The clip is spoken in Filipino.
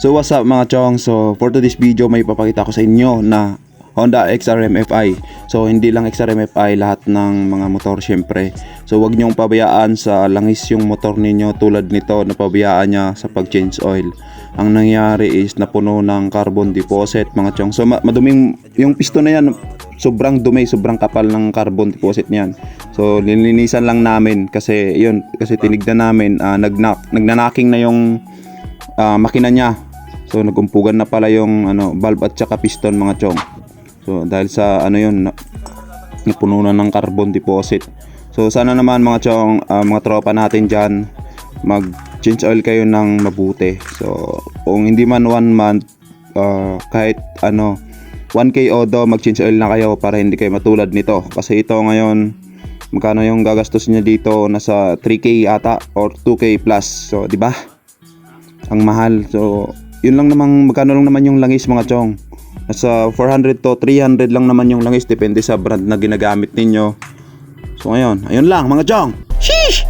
So what's up mga chong, so for today's video may papakita ko sa inyo na Honda XRM FI. So hindi lang XRM FI, lahat ng mga motor syempre. So wag nyong pabayaan sa langis yung motor ninyo tulad nito, na pabayaan niya sa pag-change oil. Ang nangyari is napuno ng carbon deposit mga chong. So maduming yung piston na yan, sobrang dumi, sobrang kapal ng carbon deposit niyan. So nilinisan lang namin kasi yun, kasi tinignan namin nagnanaking na yung makina niya. So nagumpugan na pala yung valve at saka piston mga chong. So dahil sa napuno na ng carbon deposit. So sana naman mga chong, mga tropa natin dyan, mag change oil kayo ng mabuti. So kung hindi man 1 month, kahit 1K odo, mag change oil na kayo para hindi kayo matulad nito. Kasi ito ngayon, magkano yung gagastos niya dito? Nasa 3K ata or 2K plus. So di ba? Ang mahal. So yun lang naman, magkano lang naman yung langis mga chong. Nasa 400 to 300 lang naman yung langis, depende sa brand na ginagamit ninyo. So ngayon, ayun lang mga chong. Sheesh!